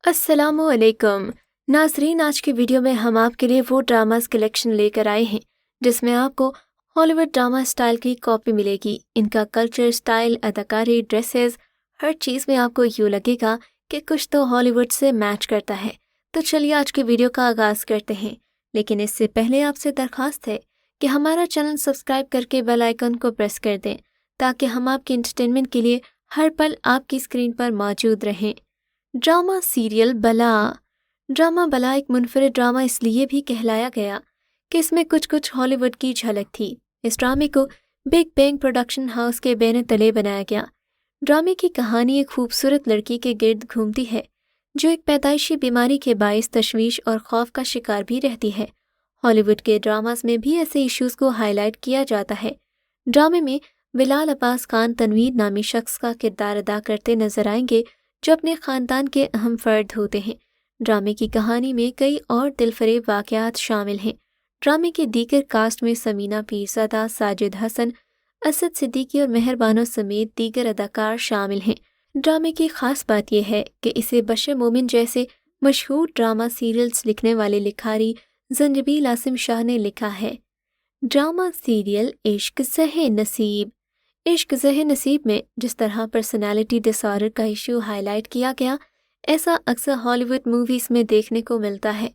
अस्सलामु अलैकुम नाजरीन, आज की वीडियो में हम आपके लिए वो ड्रामास कलेक्शन लेकर आए हैं जिसमें आपको हॉलीवुड ड्रामा स्टाइल की कॉपी मिलेगी। इनका कल्चर, स्टाइल, अदाकारी, ड्रेसेस, हर चीज़ में आपको यूँ लगेगा कि कुछ तो हॉलीवुड से मैच करता है। तो चलिए आज की वीडियो का आगाज़ करते हैं, लेकिन इससे पहले आपसे दरख्वास्त है कि हमारा चैनल सब्सक्राइब करके बेल आइकन को प्रेस कर दें ताकि हम आपके इंटरटेनमेंट के लिए हर पल आपकी स्क्रीन पर मौजूद रहें। ड्रामा सीरियल बला। ड्रामा बला एक मुनफरिद ड्रामा इसलिए भी कहलाया गया कि इसमें कुछ कुछ हॉलीवुड की झलक थी। इस ड्रामे को बिग बैंग प्रोडक्शन हाउस के बैनर तले बनाया गया। ड्रामे की कहानी एक खूबसूरत लड़की के गिर्द घूमती है जो एक पैदाइशी बीमारी के बायस तशवीश और खौफ का शिकार भी रहती है। हॉलीवुड के ड्रामास में भी ऐसे इश्यूज को हाईलाइट किया जाता है। ड्रामे में बिलाल अब्बास खान तनवीर नामी शख्स का किरदार अदा करते नजर आएंगे जो अपने ख़ानदान के अहम फ़र्द होते हैं। ड्रामे की कहानी में कई और दिलफरेब वाक़यात शामिल हैं। ड्रामे के दीगर कास्ट में समीना पीरज़ादा, साजिद हसन, असद सिद्दीकी और मेहरबानो समेत दीगर अदाकार शामिल हैं। ड्रामे की ख़ास बात यह है कि इसे बशर मोमिन जैसे मशहूर ड्रामा सीरियल्स लिखने वाले लिखारी ज़ंजबील आसिम शाह ने लिखा है। ड्रामा सीरियल इश्क ज़हे नसीब। इश्क ज़हे नसीब में जिस तरह पर्सनालिटी डिसऑर्डर का इशू हाईलाइट किया गया, ऐसा अक्सर हॉलीवुड मूवीज़ में देखने को मिलता है।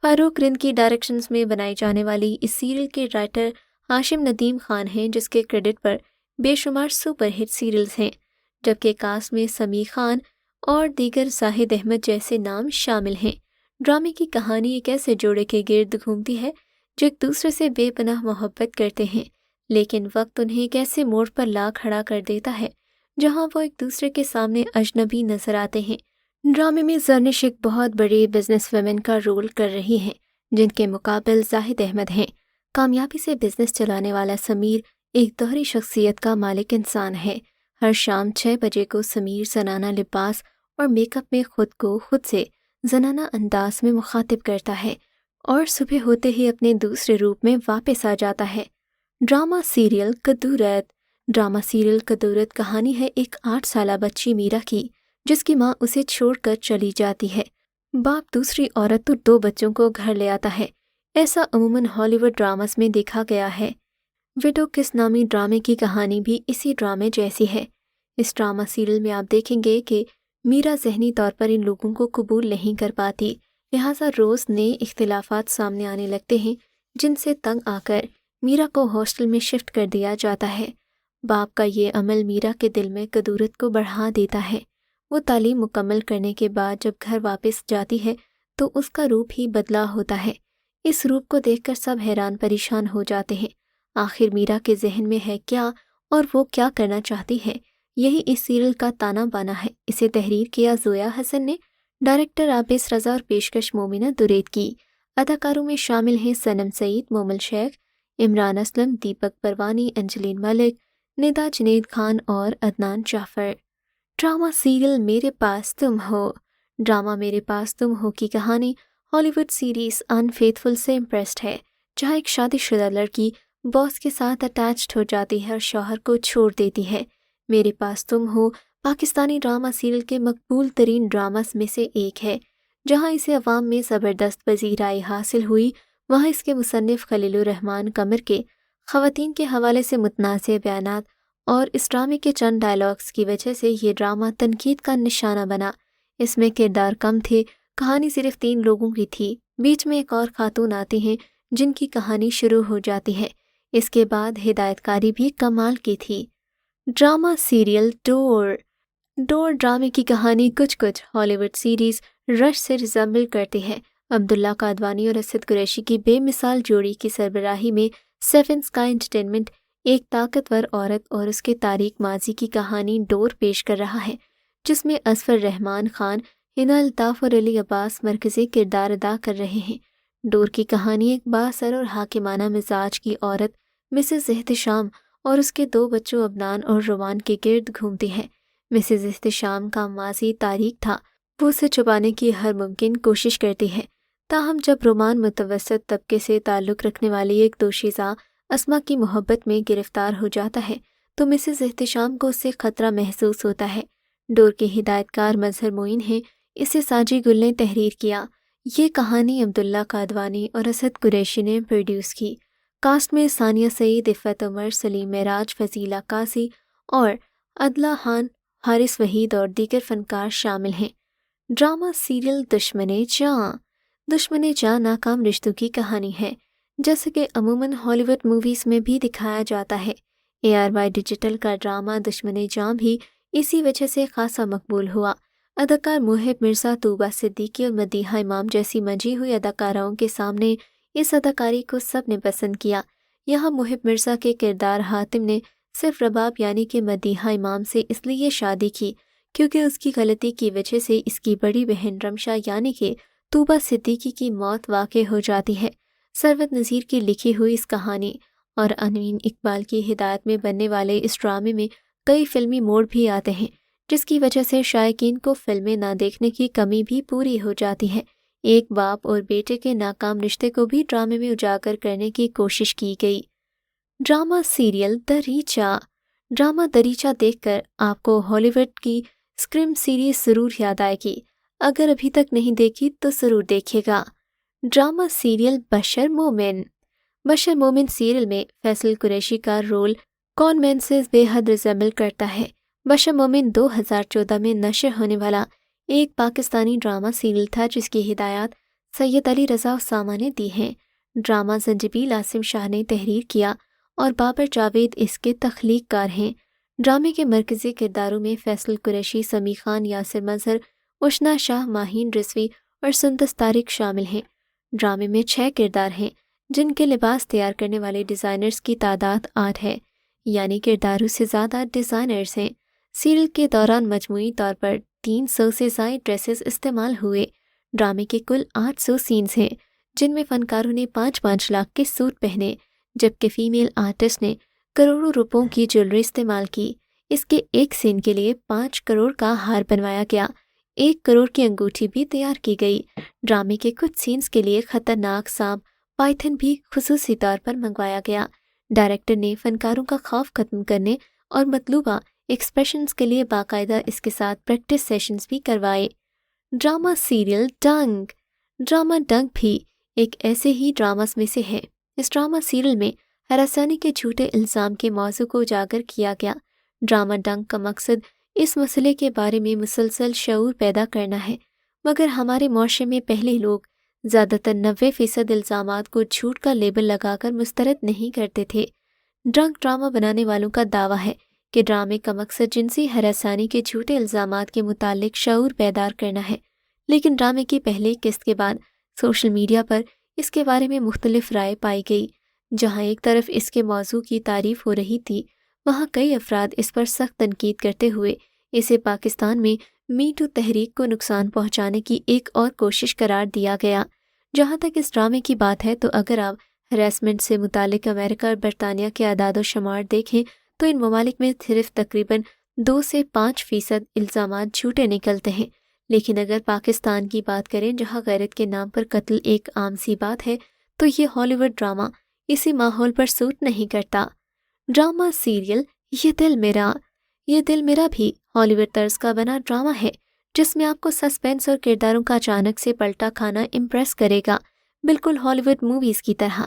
फारूक रिंद की डायरेक्शंस में बनाई जाने वाली इस सीरियल के राइटर हाशिम नदीम खान हैं, जिसके क्रेडिट पर बेशुमार सुपरहिट सीरियल्स हैं, जबकि कास्ट में समी खान और दीगर जाहिद अहमद जैसे नाम शामिल हैं। ड्रामे की कहानी एक ऐसे जोड़े के गिर्द घूमती है जो एक दूसरे से बेपनाह मोहब्बत करते हैं, लेकिन वक्त उन्हें एक ऐसे मोड़ पर ला खड़ा कर देता है जहां वो एक दूसरे के सामने अजनबी नजर आते हैं। ड्रामे में जर्निश एक बहुत बड़ी बिजनेस वुमेन का रोल कर रही हैं, जिनके मुकाबिल जाहिद अहमद हैं। कामयाबी से बिजनेस चलाने वाला समीर एक दोहरी शख्सियत का मालिक इंसान है। हर शाम 6 बजे को समीर जनाना लिबास और मेकअप में खुद को खुद से जनाना अंदाज में मुखातिब करता है और सुबह होते ही अपने दूसरे रूप में वापस आ जाता है। Drama serial Kadurat. Drama serial Kadurat कहानी है एक 8 साला बच्ची मीरा की, जिसकी माँ उसे छोड़कर चली जाती है। बाप दूसरी औरत तो 2 बच्चों को घर ले आता है। ऐसा अमूमन हॉलीवुड ड्रामास में देखा गया है। विडो किस नामी ड्रामे की कहानी भी इसी ड्रामे जैसी है। इस ड्रामा सीरियल में आप देखेंगे कि मीरा ज़हनी तौर पर इन लोगों को कबूल नहीं कर पाती, लिहाजा रोज़ नए इख्तिलाफात सामने आने लगते हैं, जिनसे तंग आकर मीरा को हॉस्टल में शिफ्ट कर दिया जाता है। बाप का ये अमल मीरा के दिल में कदूरत को बढ़ा देता है। वो तालीम मुकम्मल करने के बाद जब घर वापस जाती है तो उसका रूप ही बदला होता है। इस रूप को देखकर सब हैरान परेशान हो जाते हैं। आखिर मीरा के जहन में है क्या और वो क्या करना चाहती है, यही इस सीरियल का ताना बाना है। इसे तहरीर किया जोया हसन ने, डायरेक्टर आबिस रज़ा और पेशकश मोमिना दुरैद की। अदाकारों में शामिल हैं सनम सईद, मोमल शेख, इमरान असलम, दीपक परवानी, अंजलीन मलिक, निदा जुनैद खान और अदनान जाफर। ड्रामा सीरियल मेरे पास तुम हो। ड्रामा मेरे पास तुम हो की कहानी हॉलीवुड सीरीज अनफेथफुल से इम्प्रेस्ड है, जहाँ एक शादीशुदा लड़की बॉस के साथ अटैच्ड हो जाती है और शौहर को छोड़ देती है। मेरे पास तुम हो पाकिस्तानी ड्रामा सीरियल के मकबूल तरीन ड्रामास में से एक है। जहाँ इसे अवाम में ज़बरदस्त पजीराई हासिल हुई, वहाँ इसके मुसन्निफ़ खलीलुर रहमान कमर के ख़वातीन के हवाले से मुतनाज़ बयानात और इस ड्रामे के चंद डायलॉग्स की वजह से ये ड्रामा तनकीद का निशाना बना। इसमें किरदार कम थे, कहानी सिर्फ 3 लोगों की थी। बीच में एक और खातून आती हैं जिनकी कहानी शुरू हो जाती है। इसके बाद हिदायतकारी भी कमाल की थी। Drama serial door. डोर ड्रामे की कहानी कुछ कुछ हॉलीवुड सीरीज़ रश से रिजेंबल करती है। अब्दुल्ला कादवानी और असद कुरैशी की बेमिसाल जोड़ी की सरबराही में 7 स्काई एंटरटेनमेंट एक ताकतवर औरत और उसके तारीक माजी की कहानी डोर पेश कर रहा है, जिसमें असफर रहमान खान, हिना अल्ताफ़ और अली अब्बास मरकज़ी किरदार अदा कर रहे हैं। डोर की कहानी एक बासर और हाकिमाना मिजाज की औरत मिसेस एहतिशाम और उसके 2 बच्चों अबनान और रवान के गिर्द घूमती है। मिसेस एहतिशाम का माजी तारीक था, वो उसे छुपाने की हर मुमकिन कोशिश करती है। ताहम जब रोमान मुतवस्सत तबके से ताल्लुक़ रखने वाली एक दोशीज़ा अस्मा की मोहब्बत में गिरफ्तार हो जाता है तो मिसेस एहतिशाम को उससे ख़तरा महसूस होता है। डोर के हिदायतकार मजहर मोइन हैं। اسے ساجی گل نے تحریر کیا۔ یہ کہانی عبداللہ قادوانی اور اسد قریشی نے پروڈیوس کی۔ کاسٹ میں ثانیہ سعید، عفت عمر، سلیم معراج، فضیلہ قاضی اور عدلہ خان، حارث وحید اور دیگر فنکار شامل ہیں۔ ڈرامہ سیریل دشمن جاں ناکام رشتوں کی کہانی ہے، جیسے کہ عموماً ہالی ووڈ موویز میں بھی دکھایا جاتا ہے۔ ARY ڈیجیٹل کا ڈرامہ دشمن جاں بھی اسی وجہ سے خاصا مقبول ہوا۔ اداکار محب مرزا، طوبہ صدیقی اور مدیحہ امام جیسی منجھی ہوئی اداکاراؤں کے سامنے اس اداکاری کو سب نے پسند کیا۔ یہاں محب مرزا کے کردار حاتم نے صرف رباب یعنی کہ مدیحہ امام سے اس لیے شادی کی کیونکہ اس کی غلطی کی وجہ سے اس کی بڑی بہن رمشا یعنی کہ طوبہ صدیقی کی موت واقع ہو جاتی ہے۔ ثروت نذیر کی لکھی ہوئی اس کہانی اور امین اقبال کی ہدایت میں بننے والے اس ڈرامے میں کئی فلمی موڑ بھی آتے ہیں، جس کی وجہ سے شائقین کو فلمیں نہ دیکھنے کی کمی بھی پوری ہو جاتی ہے۔ ایک باپ اور بیٹے کے ناکام رشتے کو بھی ڈرامے میں اجاگر کرنے کی کوشش کی گئی۔ ڈرامہ سیریل ڈرامہ دریچہ دیکھ کر آپ کو ہالی ووڈ کی اسکریم سیریز ضرور یاد آئے گی۔ اگر ابھی تک نہیں دیکھی تو ضرور دیکھیے گا۔ ڈرامہ سیریل بشر مومن سیریل میں فیصل قریشی کا رول کون مین سے بے حد ریزیمبل کرتا ہے۔ بشر مومن 2014 میں نشر ہونے والا ایک پاکستانی ڈرامہ سیریل تھا جس کی ہدایات سید علی رضا اسامہ نے دی ہیں۔ ڈرامہ زنجبیل عاصم شاہ نے تحریر کیا اور بابر جاوید اس کے تخلیق کار ہیں۔ ڈرامے کے مرکزی کرداروں میں فیصل قریشی، سمیع خان، یاسر مظہر، اشنا شاہ، ماہین رضوی اور سندس طارق شامل ہیں۔ ڈرامے میں 6 کردار ہیں جن کے لباس تیار کرنے والے ڈیزائنرز کی تعداد 8 ہے، یعنی کرداروں سے زیادہ ڈیزائنرز ہیں۔ سیریل کے دوران مجموعی طور پر 300 سے زائد ڈریسز استعمال ہوئے۔ ڈرامے کے کل 800 سینز ہیں جن میں فنکاروں نے 5-5 لاکھ کے سوٹ پہنے، جبکہ فیمیل آرٹسٹ نے کروڑوں روپوں کی جیولری استعمال کی۔ اس کے ایک سین کے لیے 5 کروڑ کا ہار بنوایا گیا، 1 کروڑ کی انگوٹھی بھی تیار کی گئی۔ ڈرامے کے کچھ سینز کے لیے خطرناک سانپ پائتھن بھی خصوصی طور پر منگوایا گیا۔ ڈائریکٹر نے فنکاروں کا خوف ختم کرنے اور مطلوبہ ایکسپریشنز کے لیے باقاعدہ اس کے ساتھ پریکٹس سیشنز بھی کروائے۔ ڈرامہ سیریل ڈرامہ ڈنک بھی ایک ایسے ہی ڈراماز میں سے ہے۔ اس ڈرامہ سیریل میں ہراسانی کے جھوٹے الزام کے موضوع کو اجاگر کیا گیا۔ ڈرامہ ڈنک کا مقصد اس مسئلے کے بارے میں مسلسل شعور پیدا کرنا ہے، مگر ہمارے معاشرے میں پہلے لوگ زیادہ تر 90% الزامات کو جھوٹ کا لیبل لگا کر مسترد نہیں کرتے تھے۔ ڈرنک ڈرامہ بنانے والوں کا دعویٰ ہے کہ ڈرامے کا مقصد جنسی ہراسانی کے جھوٹے الزامات کے متعلق شعور بیدار کرنا ہے، لیکن ڈرامے کی پہلی قسط کے بعد سوشل میڈیا پر اس کے بارے میں مختلف رائے پائی گئی۔ جہاں ایک طرف اس کے موضوع کی تعریف ہو رہی تھی، وہاں کئی افراد اس پر سخت تنقید کرتے ہوئے اسے پاکستان میں می ٹو تحریک کو نقصان پہنچانے کی ایک اور کوشش قرار دیا گیا۔ جہاں تک اس ڈرامے کی بات ہے تو اگر آپ ہراسمنٹ سے متعلق امریکہ اور برطانیہ کے اعداد و شمار دیکھیں تو ان ممالک میں صرف تقریباً 2 سے 5% الزامات جھوٹے نکلتے ہیں، لیکن اگر پاکستان کی بات کریں جہاں غیرت کے نام پر قتل ایک عام سی بات ہے تو یہ ہالی ووڈ ڈرامہ اسی ماحول پر سوٹ نہیں کرتا۔ ڈرامہ سیریل یہ دل میرا بھی ہالی ووڈ طرز کا بنا ڈرامہ ہے جس میں آپ کو سسپینس اور کرداروں کا اچانک سے پلٹا کھانا امپریس کرے گا، بالکل ہالی ووڈ موویز کی طرح۔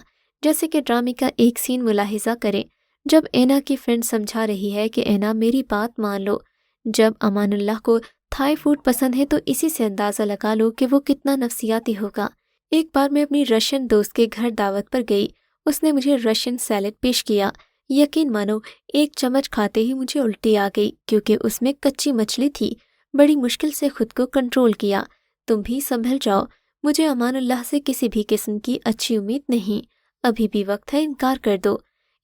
جیسے کہ ڈرامے کا ایک سین ملاحظہ کریں جب اینا کی فرینڈ سمجھا رہی ہے کہ اینا میری بات مان لو۔ جب امان اللہ کو تھائی فوڈ پسند ہے تو اسی سے اندازہ لگا لو کہ وہ کتنا نفسیاتی ہوگا۔ ایک بار میں اپنی رشین دوست کے گھر دعوت پر گئی، اس نے مجھے رشین سیلڈ پیش کیا۔ یقین مانو 1 چمچ کھاتے ہی مجھے الٹی آ گئی کیونکہ اس میں کچی مچھلی تھی۔ بڑی مشکل سے خود کو کنٹرول کیا۔ تم بھی سنبھل جاؤ، مجھے امان اللہ سے کسی بھی قسم کی اچھی امید نہیں، ابھی بھی وقت ہے، انکار کر دو۔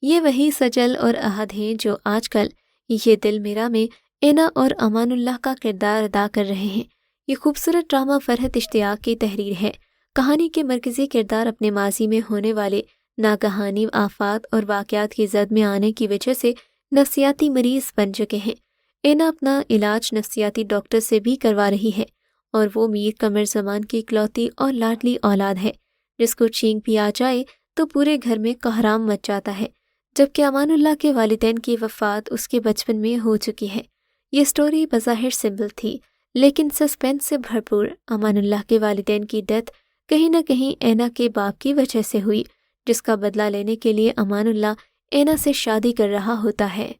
یہ وہی سجل اور احد ہیں جو آج کل یہ دل میرا میں اینا اور امان اللہ کا کردار ادا کر رہے ہیں۔ یہ خوبصورت ڈرامہ فرحت اشتیاق کی تحریر ہے۔ کہانی کے مرکزی کردار اپنے ماضی میں ہونے والے ناگہانی آفات اور واقعات کی زد میں آنے کی وجہ سے نفسیاتی مریض بن چکے ہیں۔ اینا اپنا علاج نفسیاتی ڈاکٹر سے بھی کروا رہی ہے اور وہ میر قمر زمان کی اکلوتی اور لاڈلی اولاد ہے جس کو چھینک بھی آ جائے تو پورے گھر میں کوہرام مچ جاتا ہے، جبکہ امان اللہ کے والدین کی وفات اس کے بچپن میں ہو چکی ہے۔ یہ سٹوری بظاہر سمپل تھی لیکن سسپینس سے بھرپور۔ امان اللہ کے والدین کی ڈیتھ کہیں نہ کہیں اینا کے باپ کی وجہ سے ہوئی، جس کا بدلہ لینے کے لیے امان اللہ اینا سے شادی کر رہا ہوتا ہے۔